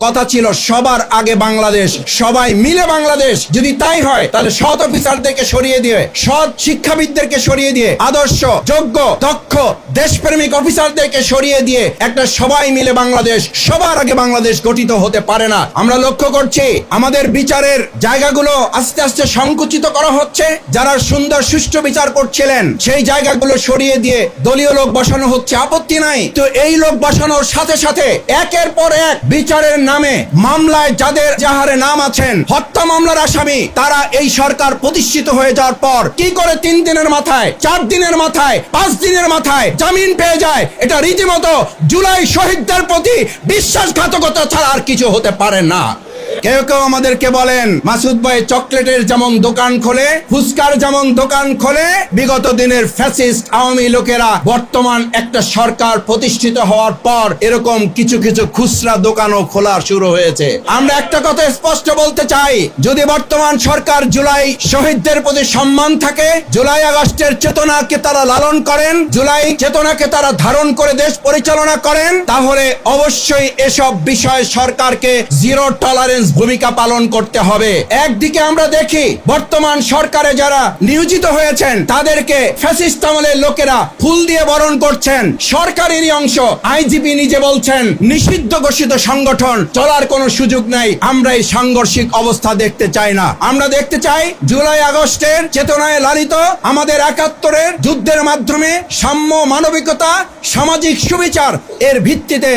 কথা ছিল সবার আগে বাংলাদেশ, সবাই মিলে বাংলাদেশ। যদি তাই হয় তাহলে সৎ অফিসারদেরকে সরিয়ে দিয়ে, সৎ শিক্ষাবিদদেরকে সরিয়ে দিয়ে, আদর্শ, যোগ্য, দক্ষ, দেশপ্রেমিক অফিসারদেরকে সরিয়ে দিয়ে একটা সবাই মিলে বাংলাদেশ, সবার আগে বাংলাদেশ গঠিত হতে পারে না। আমরা লক্ষ্য করছি আমাদের বিচারের জায়গাগুলো আস্তে আস্তে সংকুচিত করা হচ্ছে। যারা সুন্দর সুষ্ঠু বিচার করছিলেন সেই জায়গাগুলো সরিয়ে দিয়ে দলীয় লোক বসানো হচ্ছে, আপত্তি নাই। তো এই লোক বসানোর সাথে সাথে একের পর এক বিচারের নামে মামলায় যাদের যাহারে নাম আছেন, হত্যা মামলার আসামি, তারা এই সরকার প্রতিষ্ঠিত হয়ে যাওয়ার পর কি করে 3 দিনের মাথায়, 4 দিনের মাথায়, 5 দিনের মাথায় জামিন পেয়ে যায়। এটা রীতিমতো জুলাই শহীদদের প্রতি বিশ্বাসঘাতকতা ছাড়া আর কিছু হতে পারে না। কেউ কেউ আমাদেরকে বলেন মাসুদ ভাই চকলেটের যেমন দোকান খোলে, ফুচকার যেমন দোকান খোলে, বিগত দিনের ফ্যাসিস্ট আওয়ামী লোকেরা বর্তমান একটা সরকার প্রতিষ্ঠিত হওয়ার পর এরকম কিছু কিছু খুচরা দোকানও খোলা শুরু হয়েছে। আমরা একটা কথা স্পষ্ট বলতে চাই, যদি বর্তমান সরকার জুলাই শহীদদের প্রতি সম্মান থাকে, জুলাই আগস্টের চেতনাকে তারা লালন করেন, জুলাই চেতনাকে তারা ধারণ করে দেশ পরিচালনা করেন, তাহলে অবশ্যই এসব বিষয়ে সরকারকে জিরো টলারেন্স ভূমিকা পালন করতে হবে। একদিকে আমরা দেখি বর্তমান সরকারে যারা নিয়োজিত হয়েছেন তাদেরকে ফ্যাসিস্ট আমলের লোকেরা ফুল দিয়ে বরণ করছেন, সরকারেরই অংশ। আইজিপি নিজে বলছেন নিষিদ্ধ ঘোষিত সংগঠন চলার কোনো সুযোগ নাই। আমরা এই সাংঘর্ষিক অবস্থা দেখতে চাই না। আমরা দেখতে চাই জুলাই আগস্টের চেতনায় লালিত আমাদের ৭১-এর যুদ্ধের মাধ্যমে সাম্য, মানবিকতা, সামাজিক সুবিচার এর ভিত্তিতে